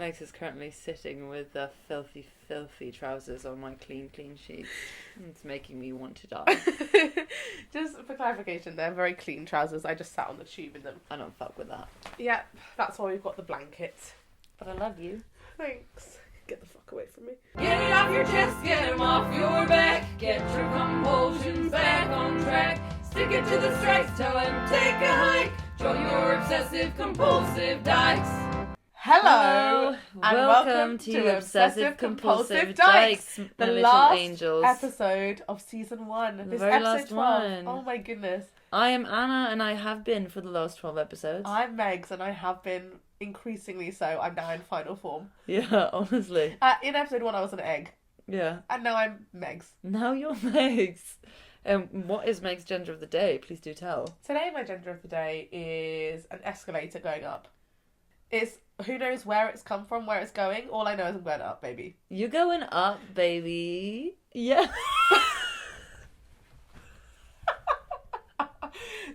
Megs is currently sitting with filthy, filthy trousers on my clean sheets. It's making me want to die. Just for clarification, they're very clean trousers. I just sat on the tube in them. I don't fuck with that. Yeah, that's why we've got the blanket. But I love you. Thanks. Get the fuck away from me. Get it off your chest, get them off your back. Get your compulsions back on track. Stick it to the strikes, tell them take a hike. Join your obsessive compulsive dykes. Hello, and welcome to Obsessive Compulsive Dykes, the little last angels. episode of season 1. The This very episode last 12. one. Oh my goodness. I am Anna, and I have been for the last 12 episodes. I'm Megs, and I have been increasingly so. I'm now in final form. Yeah, honestly. In episode 1, I was an egg, Yeah. and now I'm Megs. Now you're Megs. What is Meg's gender of the day? Please do tell. Today, my gender of the day is an escalator going up. It's who knows where it's come from, where it's going. All I know is I'm going up, baby. You're going up, baby. Yeah.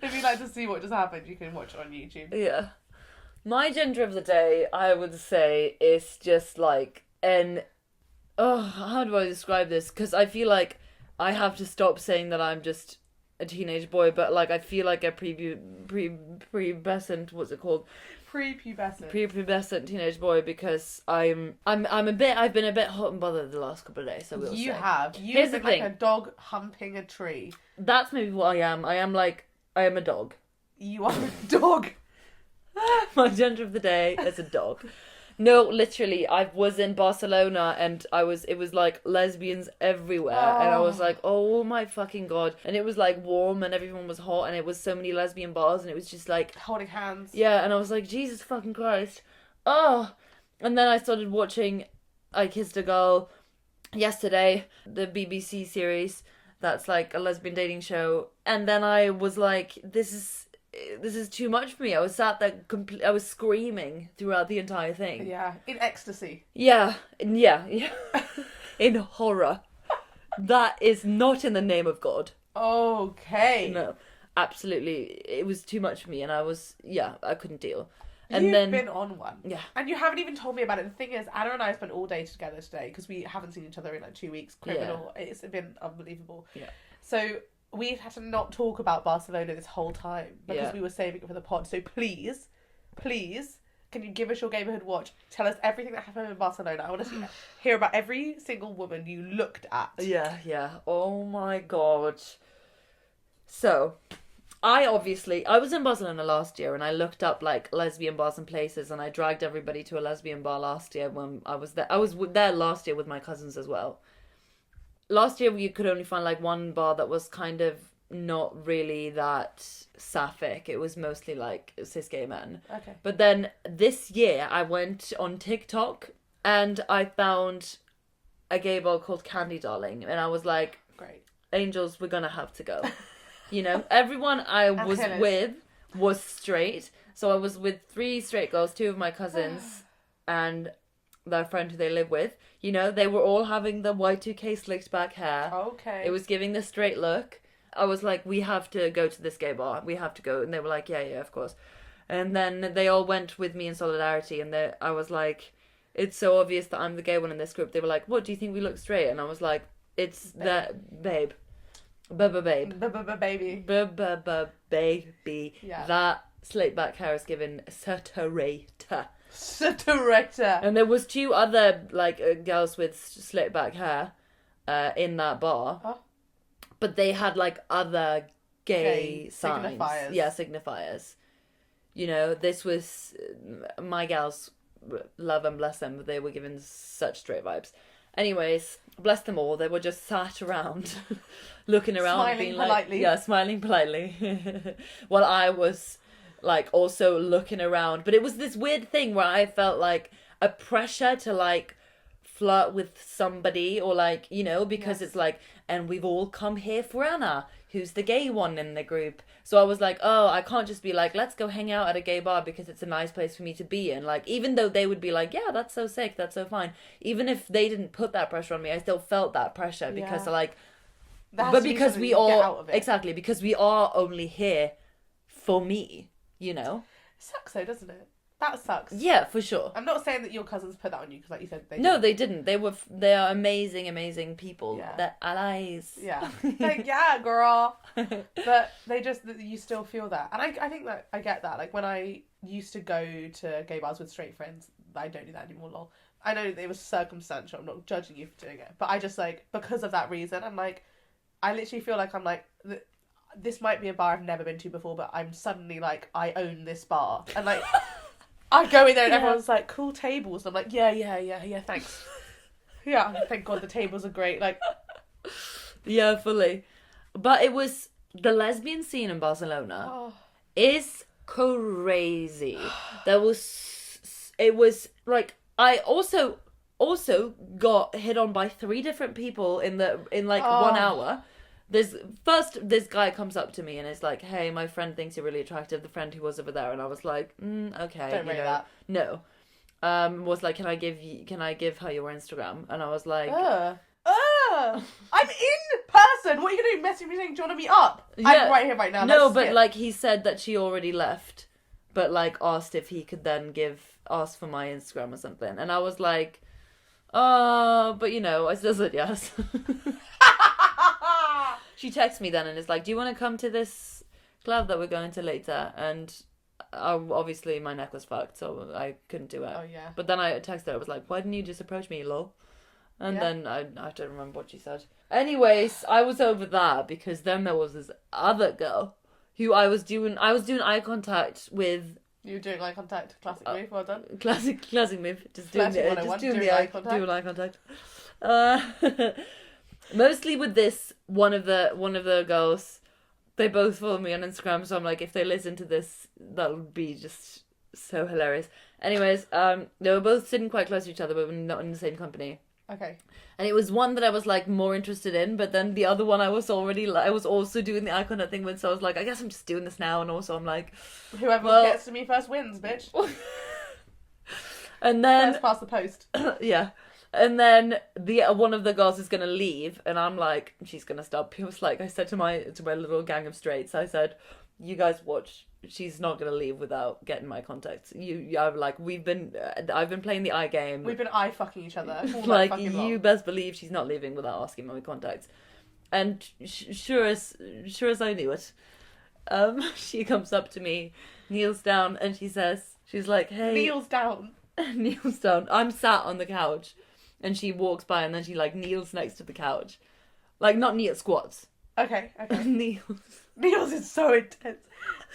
If you'd like to see what just happened, you can watch it on YouTube. Yeah. My gender of the day, I would say, is just like how do I describe this? Because I feel like I have to stop saying that I'm just a teenage boy, but like I feel like a prepubescent, what's it called? Prepubescent teenage boy, because I've been a bit hot and bothered the last couple of days. So You've Here's been the thing. like a dog humping a tree. That's maybe what I am. I am a dog. You are a dog. My gender of the day is a dog. No, literally, I was in Barcelona and it was like lesbians everywhere. And I was like, oh my fucking God. And it was like warm and everyone was hot and it was so many lesbian bars and it was just like... Holding hands. Yeah, and I was like, Jesus fucking Christ. Oh. And then I started watching I Kissed a Girl yesterday, the BBC series that's like a lesbian dating show. And then I was like, this is too much for me. I was sat there, I was screaming throughout the entire thing. Yeah, in ecstasy. Yeah. In horror. That is not in the name of God. Okay. No, absolutely. It was too much for me and I couldn't deal. And You've then been on one. Yeah. And you haven't even told me about it. The thing is, Anna and I spent all day together today because we haven't seen each other in like 2 weeks. Criminal. Yeah. It's been unbelievable. Yeah. So... we've had to not talk about Barcelona this whole time because we were saving it for the pod. So please, can you give us your Gayhood watch? Tell us everything that happened in Barcelona. I want to hear about every single woman you looked at. Yeah. Oh my God. So, I was in Barcelona last year and I looked up like lesbian bars and places and I dragged everybody to a lesbian bar last year when I was there. I was there last year with my cousins as well. Last year, you could only find like one bar that was kind of not really that sapphic. It was mostly like cis gay men. Okay. But then this year, I went on TikTok and I found a gay bar called Candy Darling. And I was like, great. Angels, we're going to have to go. You know, everyone I was with was straight. So I was with 3 straight girls, 2 of my cousins, and their friend who they live with. You know, they were all having the Y2K slicked back hair. Okay. It was giving the straight look. I was like, we have to go to this gay bar. We have to go. And they were like, yeah, of course. And then they all went with me in solidarity. And I was like, it's so obvious that I'm the gay one in this group. They were like, what, do you think we look straight? And I was like, it's that babe. Baby. Baby. Yeah. That slicked back hair is given saturator. Saturator. And there was 2 other like girls with slick back hair in that bar. Huh? But they had like other gay signs. Signifiers. Yeah, signifiers. You know, this was my gals, love and bless them, but they were given such straight vibes. Anyways, bless them all. They were just sat around, looking around, smiling being politely. like, yeah, smiling politely. While I was like also looking around. But it was this weird thing where I felt like a pressure to like flirt with somebody or like, you know, because it's like, and we've all come here for Anna, who's the gay one in the group. So I was like, oh, I can't just be like, let's go hang out at a gay bar because it's a nice place for me to be in. Like, even though they would be like, yeah, that's so sick, that's so fine. Even if they didn't put that pressure on me, I still felt that pressure because like, but because we all, exactly, because we are only here for me, you know? It sucks though, doesn't it? That sucks. Yeah, for sure. I'm not saying that your cousins put that on you because, like you said, they didn't. They are amazing people. Yeah. They're allies. Yeah. Like, yeah, girl. But you still feel that. And I think that I get that. Like, when I used to go to gay bars with straight friends, I don't do that anymore, lol. I know it was circumstantial. I'm not judging you for doing it. But I just, like, because of that reason, I'm like, I literally feel like I'm like, this might be a bar I've never been to before, but I'm suddenly like, I own this bar. And, like... I go in there and everyone's like, cool tables. And I'm like, yeah, thanks. Yeah, thank God the tables are great. Like, yeah, fully. But it was the lesbian scene in Barcelona is crazy. It was like I also got hit on by 3 different people in 1 hour. This guy comes up to me and is like, hey, my friend thinks you're really attractive, the friend who was over there. And I was like, okay. Don't rate that. No. Was like, can I give her your Instagram? And I was like, I'm in person. What are you gonna do? Message me saying, do you want to meet up? Yeah. I'm right here, right now. No, but like he said that she already left, but like asked if he could then ask for my Instagram or something. And I was like, but I still said yes. She texts me then and is like, do you want to come to this club that we're going to later? And obviously my neck was fucked, so I couldn't do it. Oh, yeah. But then I texted her, I was like, why didn't you just approach me, lol? And then I don't remember what she said. Anyways, I was over that because then there was this other girl who I was doing eye contact with. You were doing eye contact. Classic move. Well done. Classic move. Just doing the eye contact. Mostly with this one of the girls. They both follow me on Instagram, so I'm like, if they listen to this, that'll be just so hilarious. Anyways, they were both sitting quite close to each other, but not in the same company. Okay. And it was one that I was like more interested in, but then the other one I was also doing the eye contact thing with, so I was like, I guess I'm just doing this now, and also I'm like, whoever gets to me first wins, bitch. And then first past the post. Yeah. And then one of the girls is gonna leave, and I'm like, she's gonna stop. It was like I said to my little gang of straights, I said, you guys watch. She's not gonna leave without getting my contacts. I've been playing the eye game. We've been eye fucking each other. Like you best believe she's not leaving without asking my contacts. And sure as I knew it, she comes up to me, kneels down, and she's like, hey. Kneels down. Kneels down. I'm sat on the couch. And she walks by and then she like kneels next to the couch. Like not squats. Okay. Kneels. Kneels is so intense.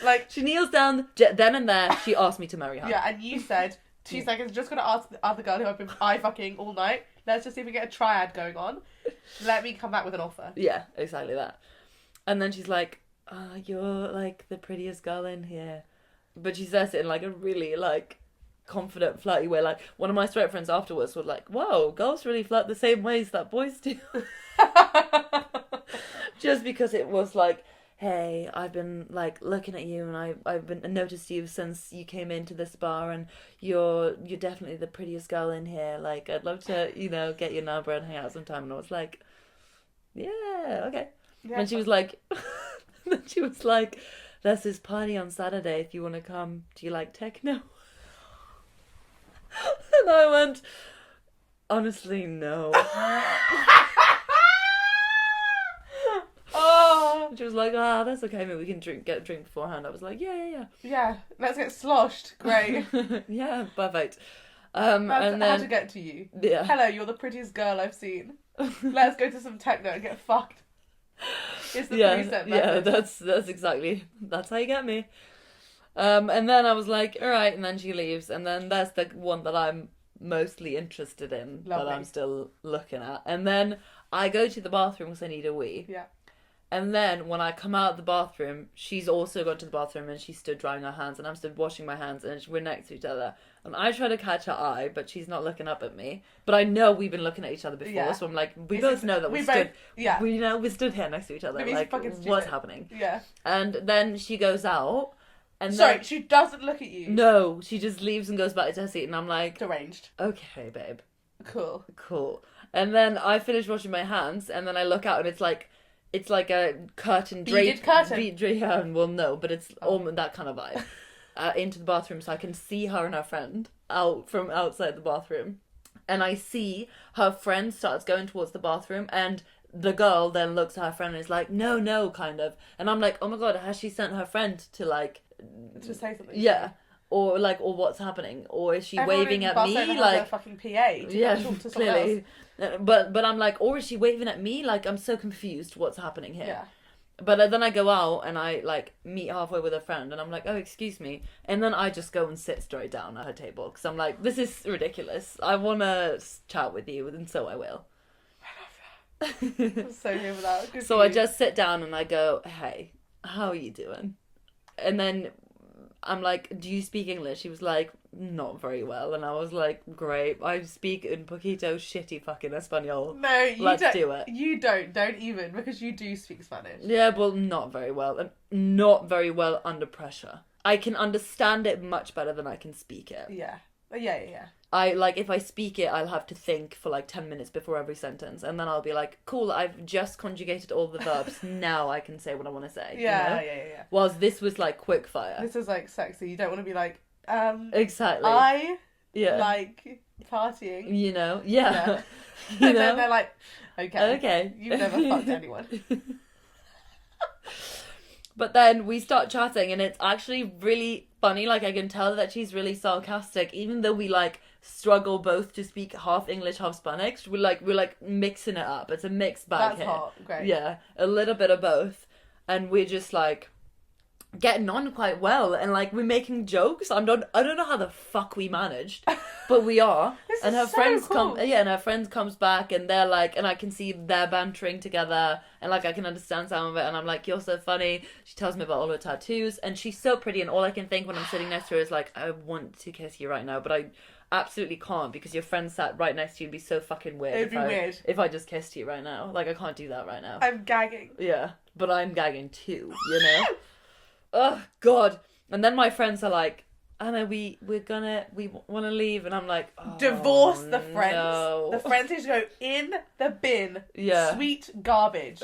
Like she kneels down then and there. She asked me to marry her. Yeah, and you said 2 seconds. Just gonna ask the other girl who I've been eye fucking all night. Let's just see if we get a triad going on. Let me come back with an offer. Yeah, exactly that. And then she's like, "You're like the prettiest girl in here," but she says it in like a really like confident, flirty way. Like one of my straight friends afterwards was like, "Whoa, girls really flirt the same ways that boys do." Just because it was like, hey, I've been like looking at you and I've been noticed you since you came into this bar and you're definitely the prettiest girl in here. Like I'd love to, get your number and hang out sometime. And I was like, yeah, okay. Yeah. And she was like, there's this party on Saturday if you want to come. Do you like techno? And I went, honestly, no. Oh. She was like, that's okay, maybe we can get a drink beforehand. I was like, yeah. Yeah, let's get sloshed. Great. Yeah, perfect. And then how to get to you. Yeah. Hello, you're the prettiest girl I've seen. Let's go to some techno and get fucked. It's the 3-step method. Yeah, that's how you get me. And then I was like, all right, and then she leaves, and then that's the one that I'm mostly interested in. Lovely. That I'm still looking at. And then I go to the bathroom because I need a wee. Yeah. And then when I come out of the bathroom, she's also gone to the bathroom and she stood drying her hands and I'm stood washing my hands and we're next to each other. And I try to catch her eye, but she's not looking up at me. But I know we've been looking at each other before, so I'm like, we both know that we stood here next to each other. Like, what's happening? Yeah. And then she goes out. And Sorry, she doesn't look at you? No, she just leaves and goes back to her seat and I'm like... Deranged. Okay, babe. Cool. And then I finish washing my hands and then I look out and it's like a curtain draped. Beaded curtain? Yeah, well, no, but it's all that kind of vibe. into the bathroom so I can see her and her friend out from outside the bathroom. And I see her friend starts going towards the bathroom, and the girl then looks at her friend and is like, no, kind of. And I'm like, oh my god, has she sent her friend to like... To say something. Yeah. Or what's happening? Or is she Everyone waving in at Barcelona me has like... a fucking PA to Yeah, talk to someone clearly. else. But I'm like, or is she waving at me? Like, I'm so confused what's happening here. Yeah. But then I go out and I like meet halfway with a friend and I'm like, oh, excuse me. And then I just go and sit straight down at her table because I'm like, this is ridiculous. I want to chat with you, and so I will. I'm so good with that. Good So for I you. just sit down and I go, hey, how are you doing? And then I'm like, do you speak English? He was like, not very well. And I was like, great. I speak un poquito shitty fucking Espanol. No, you Let's don't. do it. You don't even, because you do speak Spanish. Yeah, well, not very well. And not very well under pressure. I can understand it much better than I can speak it. Yeah. I, like, if I speak it, I'll have to think for, like, 10 minutes before every sentence. And then I'll be like, cool, I've just conjugated all the verbs. Now I can say what I want to say. Yeah. Whilst this was, like, quick fire. This is, like, sexy. You don't want to be like, Exactly. I Yeah. like partying. You know? Yeah. And you then know? they're like, okay. Okay. You've never fucked anyone. But then we start chatting and it's actually really funny. Like, I can tell that she's really sarcastic, even though we, like, struggle both to speak half English, half Spanish. We're like mixing it up. It's a mixed bag. That's here. hot. Great. Yeah, a little bit of both. And we're just, like, getting on quite well. And, like, we're making jokes. I don't know how the fuck we managed, but we are. This And is her so friends cool. and her friends comes back and they're like, and I can see they're bantering together and like I can understand some of it and I'm like, you're so funny. She tells me about all her tattoos and she's so pretty and all I can think when I'm sitting next to her is like, I want to kiss you right now, but I absolutely can't because your friend sat right next to you. It'd be so fucking weird. It'd be weird. If I just kissed you right now. Like, I can't do that right now. I'm gagging. Yeah, but I'm gagging too, you know? Oh, God. And then my friends are like, Anna, we want to leave. And I'm like, oh, Divorce the friends. no. The friends need to go in the bin. Yeah. Sweet garbage.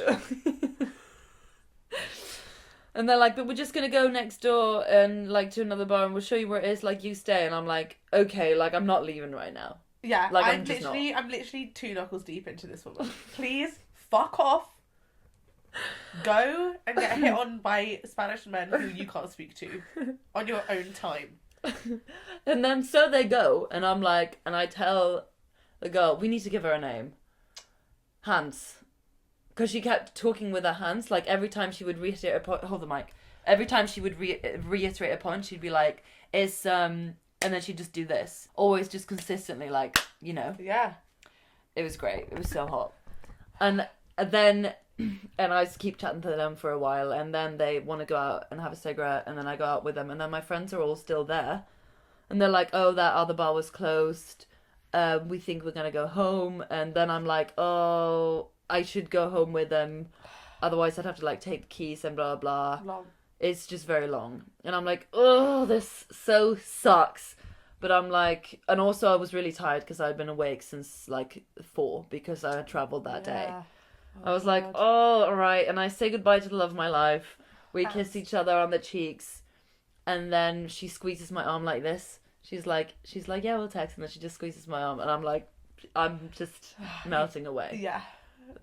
And they're like, but we're just going to go next door and, like, to another bar and we'll show you where it is, like, you stay. And I'm like, okay, like, I'm not leaving right now. Yeah, Like, I'm literally 2 knuckles deep into this woman. Please, fuck off. Go and get hit on by Spanish men who you can't speak to on your own time. And then so they go, and I'm like, and I tell the girl, we need to give her a name. Hands. Because she kept talking with her hands, like every time she would reiterate a point, hold the mic. Every time she would reiterate a point, she'd be like, and then she'd just do this. Always just consistently, like, you know. Yeah. It was great. It was so hot. And then, and I just keep chatting to them for a while, and then they want to go out and have a cigarette, and then I go out with them, and then my friends are all still there. And they're like, oh, that other bar was closed. We think we're going to go home. And then I'm like, oh, I should go home with them. Otherwise, I'd have to, like, take the keys and blah, blah. Long. It's just very long. And I'm like, oh, this so sucks. But I'm like, and also I was really tired because I'd been awake since, like, 4 because I had travelled that day. I was like, oh, all right. And I say goodbye to the love of my life. We kiss each other on the cheeks. And then she squeezes my arm like this. She's like, yeah, we'll text. And then she just squeezes my arm. And I'm like, I'm just melting away. Yeah.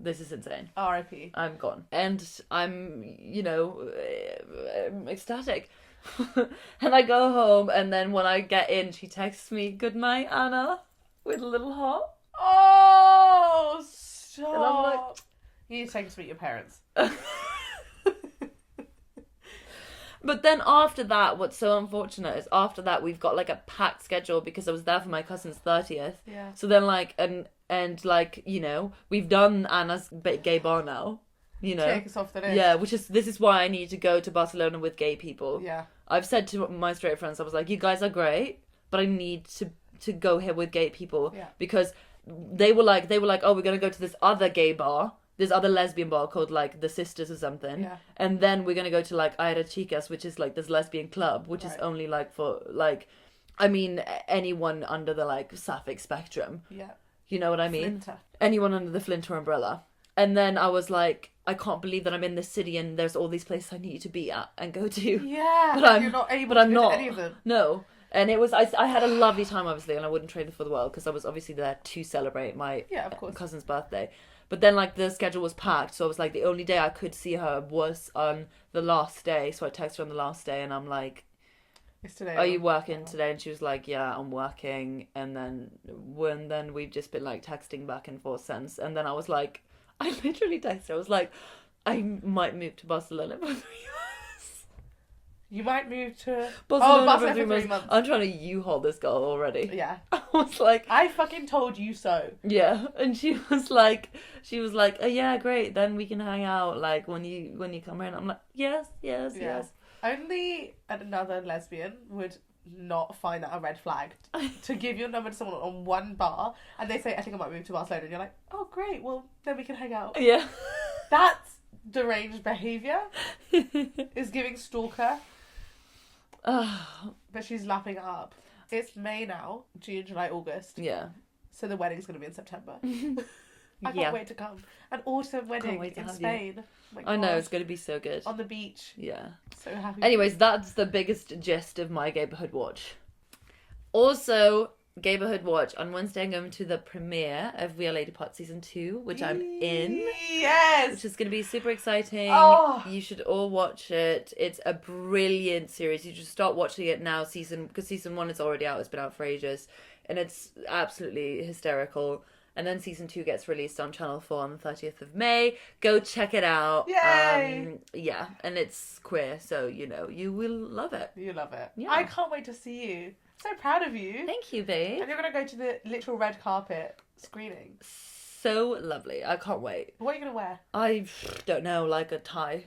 This is insane. R.I.P. I'm gone. And I'm, you know, ecstatic. And I go home. And then when I get in, she texts me, good night, Anna, with a little heart. Oh, stop. And I'm like, you need to take us to meet your parents. But then after that, what's so unfortunate is after that we've got like a packed schedule because I was there for my cousin's 30th. Yeah. So then like and like, you know, we've done Anna's gay bar now, you know. Take us off the list. Yeah, this is why I need to go to Barcelona with gay people. Yeah. I've said to my straight friends, I was like, you guys are great, but I need to go here with gay people. Yeah. Because they were like, oh, we're gonna go to this other gay bar. This other lesbian bar called, like, The Sisters or something. Yeah. And then we're going to go to, like, KES, which is, like, this lesbian club, which is only, like, for, like, I mean, anyone under the, like, sapphic spectrum. Yeah. You know what I mean? Flinter. Anyone under the Flinter umbrella. And then I was like, I can't believe that I'm in this city and there's all these places I need to be at and go to. Yeah, but you're not able but to I'm go not. to any of them. No. And it was, I had a lovely time, obviously, and I wouldn't trade it for the world because I was obviously there to celebrate my Of course. cousin's birthday. But then, like, the schedule was packed, so I was like, the only day I could see her was on the last day. So I texted her on the last day, and I'm like, it's today. are you working today? And she was like, yeah, I'm working. And then we've just been, like, texting back and forth since. And then I was like, I literally texted her. I was like, I might move to Barcelona for 3 months. You might move to Barcelona for 3 months. I'm trying to U-haul this girl already. Yeah. I was like, I fucking told you so. Yeah, and she was like, oh yeah, great. Then we can hang out like when you come in. I'm like, yes. Only another lesbian would not find that a red flag to give your number to someone on one bar and they say, I think I might move to Barcelona, and you're like, oh great, well then we can hang out. Yeah, that's deranged behaviour. Is giving stalker. But she's lapping it up. It's May now, June, July, August. Yeah. So the wedding's going to be in September. I can't wait to come. An autumn wedding in Spain. Oh I know, it's going to be so good. On the beach. Yeah. So happy. Anyways, that's the biggest gist of my Gayborhood watch. Also, Gayborhood watch, on Wednesday I'm going to the premiere of We Are Lady Pot Season 2, which I'm in. Yes! Which is going to be super exciting. Oh. You should all watch it. It's a brilliant series. You should start watching it now, because Season 1 is already out. It's been out for ages. And it's absolutely hysterical. And then Season 2 gets released on Channel 4 on the 30th of May. Go check it out. Yay! Yeah, and it's queer, so, you will love it. You love it. Yeah. I can't wait to see you. So proud of you. Thank you, babe. And you're going to go to the literal red carpet screening. So lovely. I can't wait. What are you going to wear? I don't know, like a tie.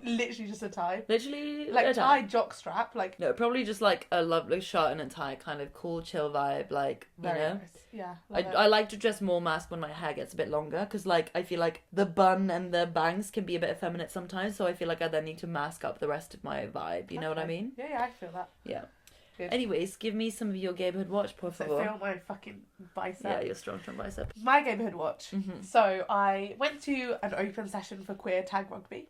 Literally just a tie? Literally like a tie jock strap? Like no, probably just like a lovely shirt and a tie, kind of cool, chill vibe, like, very nice. Yeah. I like to dress more mask when my hair gets a bit longer, because like I feel like the bun and the bangs can be a bit effeminate sometimes, so I feel like I then need to mask up the rest of my vibe, you know what I mean? Yeah, I feel that. Yeah. Good. Anyways, give me some of your Gayborhood watch, por favor. So feel my fucking bicep. Yeah, your strong bicep. My Gayborhood watch. Mm-hmm. So I went to an open session for queer tag rugby.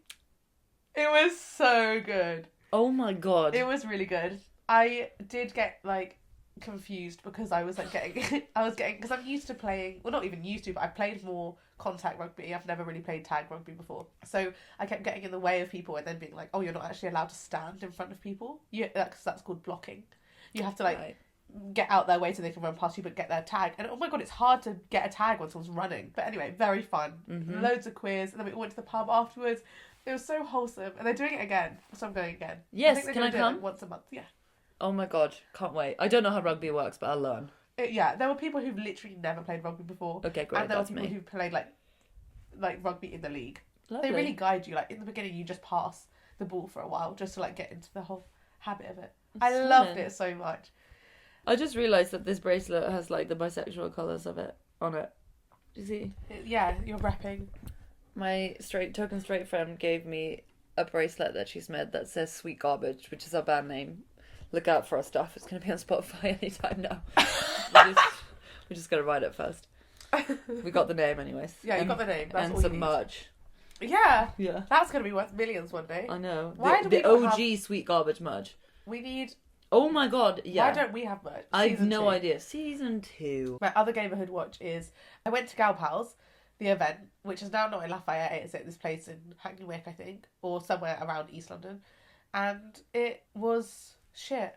It was so good. Oh my god. It was really good. I did get like confused because I was like because I'm used to playing, well not even used to, but I've played more contact rugby. I've never really played tag rugby before. So I kept getting in the way of people and then being like, oh, you're not actually allowed to stand in front of people. That's called blocking. You have to like get out their way so they can run past you but get their tag. And oh my god, it's hard to get a tag when someone's running. But anyway, very fun. Mm-hmm. Loads of queers. And then we went to the pub afterwards. It was so wholesome. And they're doing it again. So I'm going again. Yes, can I come? Like once a month, yeah. Oh my god, can't wait. I don't know how rugby works, but I'll learn. There were people who've literally never played rugby before. Okay, great, and there that's were people me. who played like rugby in the league. Lovely. They really guide you. Like in the beginning, you just pass the ball for a while just to like get into the whole habit of it. I loved it so much. I just realised that this bracelet has like the bisexual colours of it on it. Do you see? Yeah, you're repping. My token straight friend gave me a bracelet that she's made that says Sweet Garbage, which is our band name. Look out for our stuff. It's going to be on Spotify anytime now. we just got to write it first. We got the name anyways. Yeah, you got the name. That's and all some you need. merch. Yeah. Yeah. That's going to be worth millions one day. I know. Why do we the not OG Sweet Garbage merch. We need... Oh my god, yeah. Why don't we have merch? I have no 2. idea. Season 2. My other Gayborhood watch is... I went to Gal Pals, the event, which is now not in Lafayette. It's at this place in Hackney Wick, I think, or somewhere around East London. And it was shit.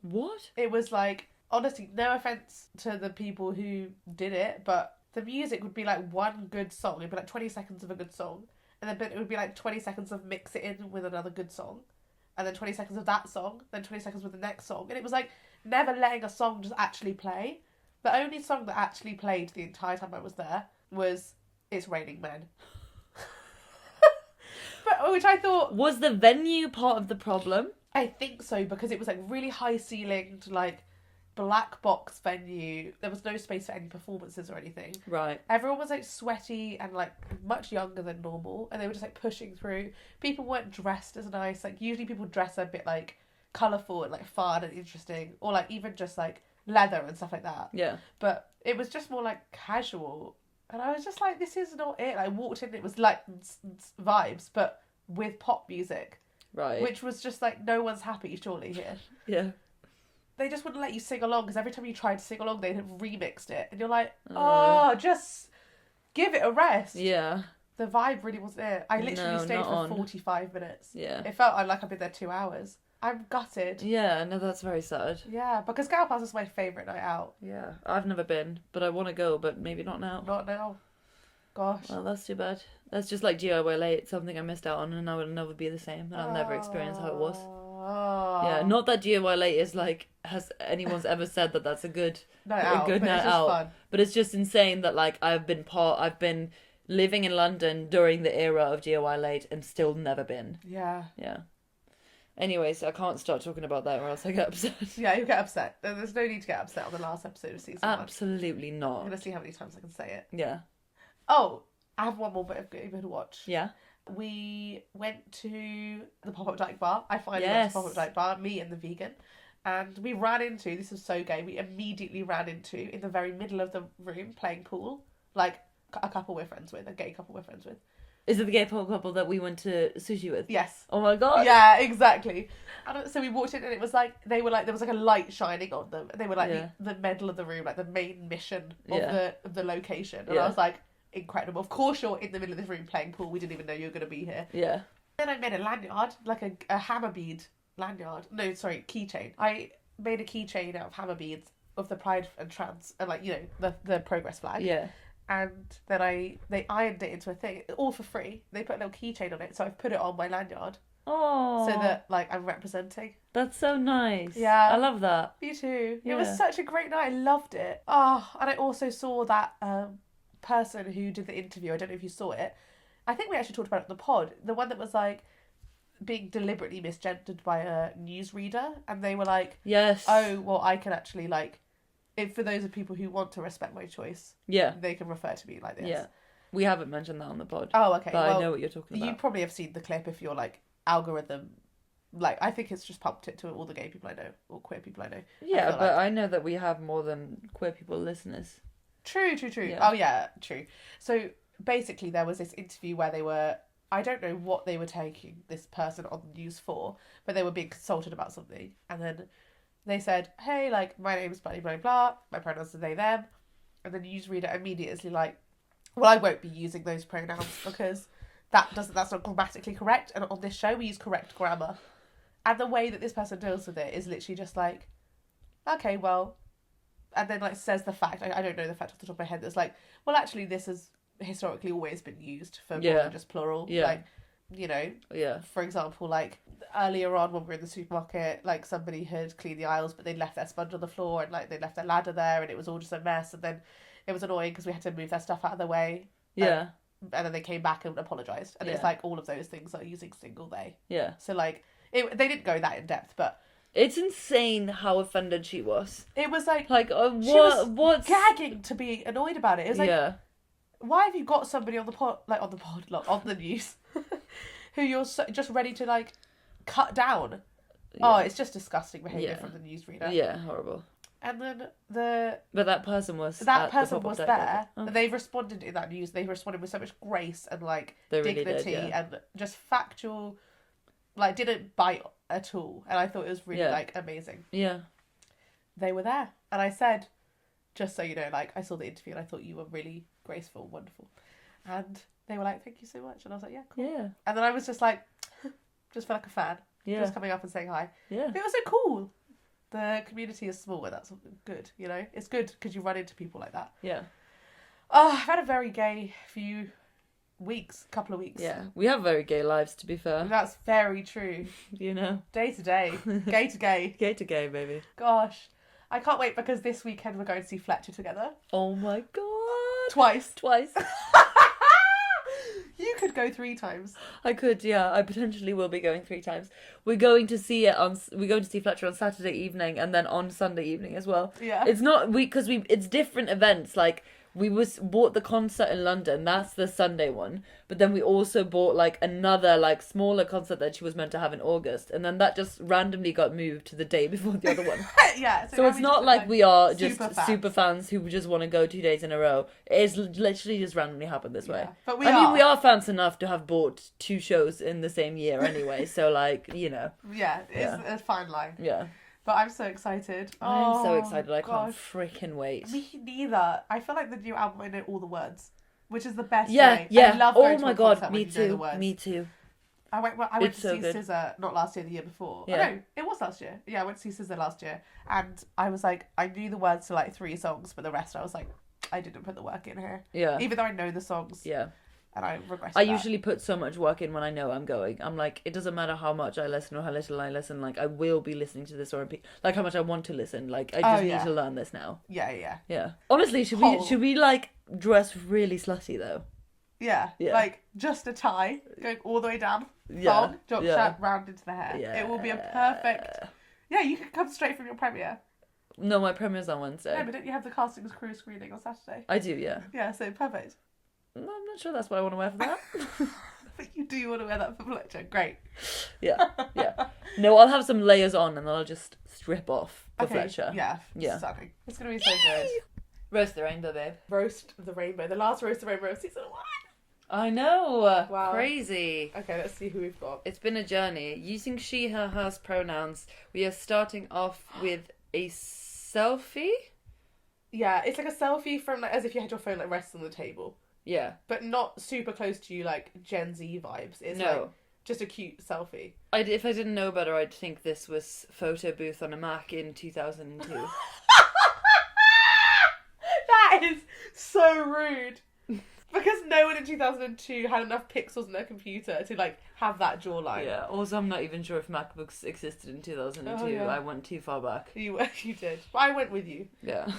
What? It was like, honestly, no offence to the people who did it, but the music would be like one good song. It'd be like 20 seconds of a good song. And then it would be like 20 seconds of mix it in with another good song. And then 20 seconds of that song. Then 20 seconds with the next song. And it was like never letting a song just actually play. The only song that actually played the entire time I was there was It's Raining Men. But which I thought... Was the venue part of the problem? I think so, because it was like really high ceilinged, like black box venue. There was no space for any performances or anything. Right. Everyone was like sweaty and like much younger than normal, and they were just like pushing through. People weren't dressed as nice. Like usually people dress a bit like colourful and like fun and interesting, or like even just like leather and stuff like that. Yeah. But it was just more like casual. And I was just like, this is not it. I walked in, it was like vibes, but with pop music. Right. Which was just like, no one's happy, surely, here. Yeah. They just wouldn't let you sing along, because every time you tried to sing along, they'd have remixed it. And you're like, just give it a rest. Yeah. The vibe really wasn't it. I literally stayed for 45 minutes. Yeah. It felt like I've been there 2 hours. I'm gutted. Yeah, no, that's very sad. Yeah, because Gal Pass is my favourite night out. Yeah, I've never been, but I want to go, but maybe not now. Not now. Gosh. Well, that's too bad. That's just like DIY late, something I missed out on, and I will never be the same. I'll never experience how it was. Yeah, not that DIY late is like, has anyone's ever said that that's a good night out, but night it's just out. fun. But it's just insane that like I've been living in London during the era of DIY late and still never been. Yeah. Yeah. Anyways, I can't start talking about that or else I get upset. Yeah, you get upset. There's no need to get upset on the last episode of season 1. Absolutely not. I'm going to see how many times I can say it. Yeah. Oh, I have one more bit of good to watch. Yeah. We went to the pop-up dyke bar. I finally went to the pop-up dyke bar, me and the vegan. And we ran into, this was so gay, we immediately ran into, in the very middle of the room, playing pool, like a couple we're friends with, a gay couple we're friends with. Is it the gay couple that we went to sushi with? Yes. Oh my god. Yeah, exactly. And so we walked in and it was like, they were like, there was like a light shining on them. And they were like the middle of the room, like the main mission of the location. And I was like, incredible. Of course you're in the middle of this room playing pool. We didn't even know you were going to be here. Yeah. Then I made a lanyard, like a hammer bead lanyard. No, sorry, keychain. I made a keychain out of hammer beads of the Pride and Trans, and like, you know, the progress flag. Yeah. And then they ironed it into a thing, all for free. They put a little keychain on it, so I've put it on my lanyard. Oh. So that, like, I'm representing. That's so nice. Yeah. I love that. Me too. Yeah. It was such a great night. I loved it. Oh, and I also saw that person who did the interview. I don't know if you saw it. I think we actually talked about it in the pod. The one that was, like, being deliberately misgendered by a newsreader. And they were like, yes. Oh, well, I can actually, like, for those of people who want to respect my choice, they can refer to me like this. Yeah. We haven't mentioned that on the pod. Oh, okay. But well, I know what you're talking about. You probably have seen the clip if you're, like, algorithm. Like, I think it's just pumped it to all the gay people I know, or queer people I know. Yeah, but I know that we have more than queer people listeners. True. Yeah. Oh, yeah, true. So, basically, there was this interview where they were... I don't know what they were taking this person on the news for, but they were being consulted about something. And then they said, hey, like, my name's blah, blah, blah, my pronouns are they, them. And the newsreader immediately is like, well, I won't be using those pronouns because that's not grammatically correct. And on this show, we use correct grammar. And the way that this person deals with it is literally just like, okay, well, and then like says the fact, I don't know the fact off the top of my head, that's like, well, actually, this has historically always been used for more than just plural. Yeah. Like, you know, for example, like earlier on when we were in the supermarket, like somebody had cleaned the aisles, but they'd left their sponge on the floor and like they left their ladder there and it was all just a mess. And then it was annoying because we had to move their stuff out of the way. Yeah. And then they came back and apologised. And it's like all of those things are using single they. Yeah. So like, they didn't go that in depth, but... It's insane how offended she was. It was like... what's... gagging to be annoyed about it. It was like, why have you got somebody on the news, who you're just ready to, like, cut down? Yeah. Oh, it's just disgusting behaviour from the newsreader. Yeah, horrible. And then But that person was there. Oh. They responded in that news. They responded with so much grace and, like, dignity and just factual... Like, didn't bite at all. And I thought it was really, like, amazing. Yeah. They were there. And I said, just so you know, like, I saw the interview and I thought you were really graceful, wonderful. And they were like, thank you so much. And I was like, yeah, cool. Yeah. And then I was just like, just felt like a fan. Yeah. Just coming up and saying hi. Yeah. It was so cool. The community is small and that's good, you know? It's good because you run into people like that. Yeah. Oh, I've had a very gay couple of weeks. Yeah, we have very gay lives, to be fair. That's very true. You know? Day to day. Gay to gay. Gay to gay, baby. Gosh. I can't wait because this weekend we're going to see Fletcher together. Oh my god. Twice. You could go 3 times. I could, yeah. I potentially will be going 3 times. We're going to see Fletcher on Saturday evening and then on Sunday evening as well. Yeah. It's not, it's different events. Like, we bought the concert in London. That's the Sunday one. But then we also bought like another like smaller concert that she was meant to have in August, and then that just randomly got moved to the day before the other one. Yeah. So now it's we not just like we are super just fans. super fans who just want to go 2 days in a row. It's literally just randomly happened this way. Yeah. But I mean, we are fans enough to have bought 2 shows in the same year anyway. So like, you know. Yeah, it's a fine line. Yeah. But I'm so excited. I'm so excited. I gosh. can't freaking wait. Me neither. I feel like the new album, I know all the words, which is the best Yeah, way. yeah. I love Oh going to my a god, concert me when you know the too. words. Me too. I went It's to so see good. SZA, not last year, the year before. Yeah. Oh, no, it was last year. Yeah, I went to see SZA last year. And I was like, I knew the words to like 3 songs, but the rest I was like, I didn't put the work in here. Yeah. Even though I know the songs. Yeah. And I regret I that. usually put so much work in when I know I'm going. I'm like, it doesn't matter how much I listen or how little I listen. Like, I will be listening to this or repeat. Like, how much I want to listen. Like, I just need to learn this now. Yeah. Yeah. Honestly, should we like dress really slutty though? Yeah. Yeah. Like, just a tie going all the way down. Yeah. Thong, drop Yeah. shirt, round into the hair. Yeah. It will be a perfect... Yeah, you can come straight from your premiere. No, my premiere's on Wednesday. No, but don't you have the castings crew screening on Saturday? I do, yeah. Yeah, so perfect. No, I'm not sure that's what I want to wear for that. But you do want to wear that for Fletcher. Great. Yeah. No, I'll have some layers on and then I'll just strip off for Fletcher. Yeah. Yeah. Stunning. It's going to be so good. Roast the rainbow, babe. Roast the Rainbow. The last Roast the Rainbow of season 1. I know. Wow. Crazy. Okay, let's see who we've got. It's been a journey. Using she, her, hers pronouns, we are starting off with a selfie. Yeah, it's like a selfie from like as if you had your phone like resting on the table. Yeah. But not super close to you like Gen Z vibes. It's No. like just a cute selfie. If I didn't know better, I'd think this was photo booth on a Mac in 2002. That is so rude. Because no one in 2002 had enough pixels in their computer to like have that jawline. Yeah. Also, I'm not even sure if MacBooks existed in 2002. Oh, yeah. I went too far back. You did. But I went with you. Yeah.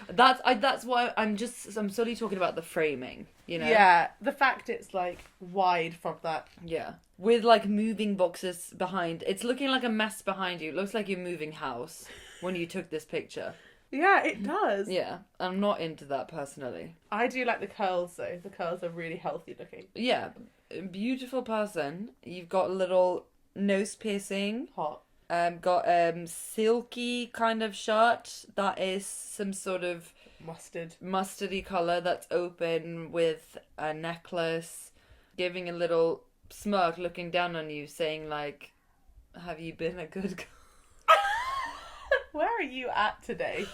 That's why I'm solely talking about the framing, you know? Yeah, the fact it's like wide from that. Yeah. With like moving boxes behind. It's looking like a mess behind you. It looks like you're moving house when you took this picture. Yeah, it does. Yeah. I'm not into that personally. I do like the curls though. The curls are really healthy looking. Yeah. Beautiful person. You've got a little nose piercing. Hot. Got silky kind of shirt that is some sort of mustardy colour that's open with a necklace, giving a little smirk, looking down on you, saying like, have you been a good girl? Where are you at today?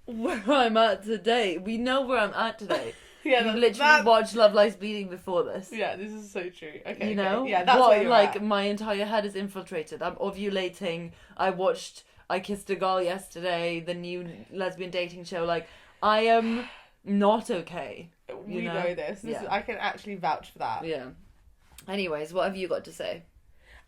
Where I'm at today. We know where I'm at today. Yeah, you literally watched Love Lies Bleeding before this. Yeah, this is so true. Okay, you know, yeah, that's what you're like at. my entire head is infiltrated. I'm ovulating. I watched I Kissed a Girl yesterday, the new lesbian dating show. Like, I am not okay. We know this. Yeah. I can actually vouch for that. Yeah. Anyways, what have you got to say?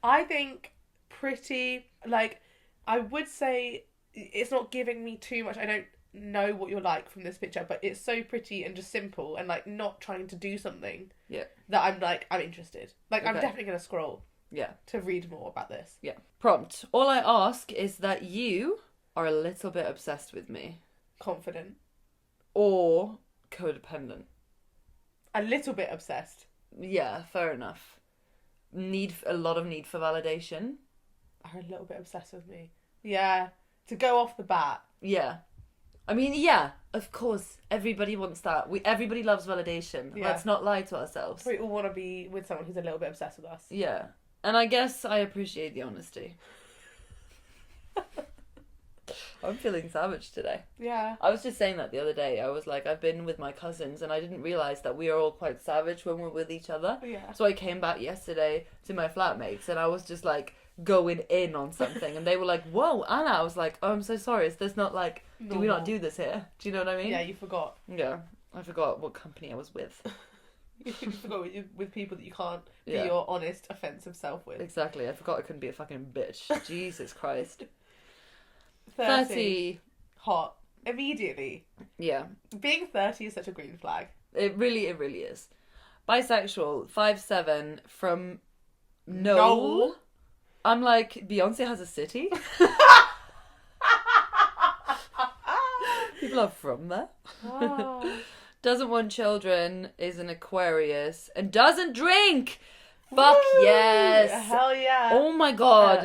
I think pretty, like, I would say it's not giving me too much. I don't know what you're like from this picture, but it's so pretty and just simple and like not trying to do something. Yeah. That I'm interested. Like, I'm Okay. definitely going to scroll. Yeah. To read more about this. Yeah. Prompt. All I ask is that you are a little bit obsessed with me. Confident. Or codependent. A little bit obsessed. Yeah, fair enough. A lot of need for validation. Are a little bit obsessed with me. Yeah. To go off the bat. Yeah. I mean, yeah, of course, everybody wants that. Everybody loves validation. Yeah. Let's not lie to ourselves. We all want to be with someone who's a little bit obsessed with us. Yeah. And I guess I appreciate the honesty. I'm feeling savage today. Yeah. I was just saying that the other day. I was like, I've been with my cousins and I didn't realise that we are all quite savage when we're with each other. Yeah. So I came back yesterday to my flatmates and I was just like going in on something and they were like, whoa, Anna. I was like, oh, I'm so sorry. Is this not like, do we not do this here? Do you know what I mean? Yeah, you forgot. Yeah. I forgot what company I was with. You forgot with people that you can't be Yeah. your honest, offensive self with. Exactly. I forgot I couldn't be a fucking bitch. Jesus Christ. 30. Hot. Immediately. Yeah. Being 30 is such a green flag. It really is. Bisexual, 5'7", from Knoll. Knoll? I'm like, Beyonce has a city? You People are from there. Oh. Doesn't want children, is an Aquarius, and doesn't drink. Fuck yes. Hell yeah. Oh my god.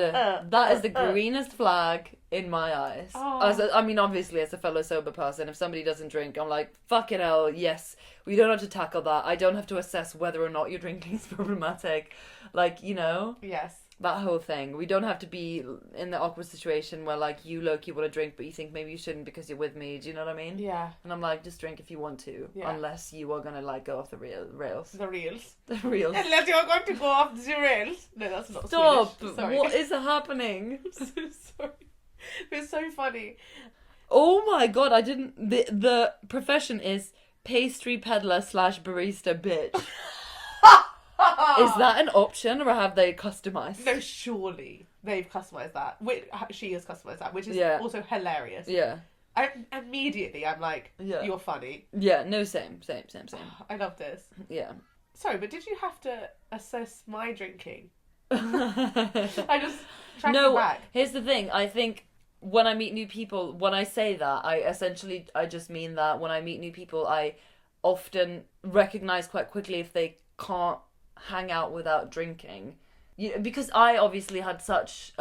That is the greenest flag in my eyes. Oh. I mean, obviously, as a fellow sober person, if somebody doesn't drink, I'm like, fucking hell, yes. We don't have to tackle that. I don't have to assess whether or not your drinking is problematic. Like, you know? Yes. That whole thing. We don't have to be in the awkward situation where, like, you low-key want to drink, but you think maybe you shouldn't because you're with me. Do you know what I mean? Yeah. And I'm like, just drink if you want to. Yeah. Unless you are going to, like, go off the rails. The reels. The rails. Unless you're going to go off the rails. No, that's not Stop! Swedish. Sorry. What is happening? I'm so sorry. It's so funny. Oh my god, I didn't... The profession is pastry peddler / barista bitch. Is that an option, or have they customised? No, surely they've customised that. She has customised that, which is also hilarious. Yeah. Immediately, I'm like, you're funny. Yeah, no, same. I love this. Yeah. Sorry, but did you have to assess my drinking? I just tracking back. Here's the thing. I think when I meet new people, when I say that, I just mean that when I meet new people, I often recognise quite quickly if they can't hang out without drinking. Because I obviously had such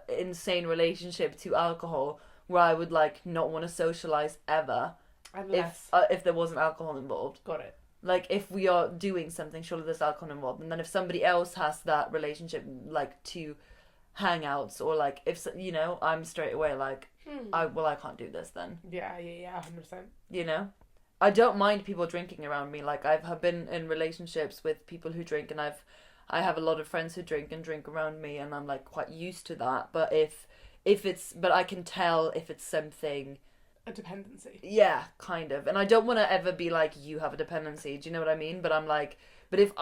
insane relationship to alcohol where I would like not want to socialise ever if there wasn't alcohol involved. Got it. Like, if we are doing something, surely there's alcohol involved. And then if somebody else has that relationship, like, to hangouts, or, like, if, you know, I'm straight away like, I can't do this then. Yeah, 100%. You know? I don't mind people drinking around me. Like, I've been in relationships with people who drink, and I have a lot of friends who drink around me, and I'm, like, quite used to that. But but I can tell if it's something... A dependency. Yeah, kind of. And I don't want to ever be like, you have a dependency. Do you know what I mean? But I'm like, but if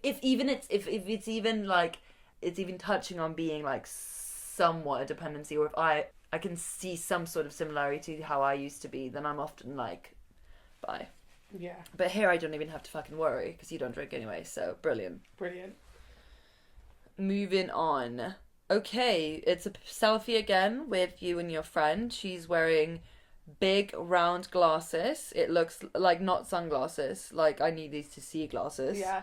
it's even touching on being like somewhat a dependency, or if I can see some sort of similarity to how I used to be, then I'm often like, bye. Yeah. But here I don't even have to fucking worry because you don't drink anyway. So brilliant. Moving on. Okay, it's a selfie again with you and your friend. She's wearing big round glasses. It looks like not sunglasses. Like, I need these to see glasses. Yeah.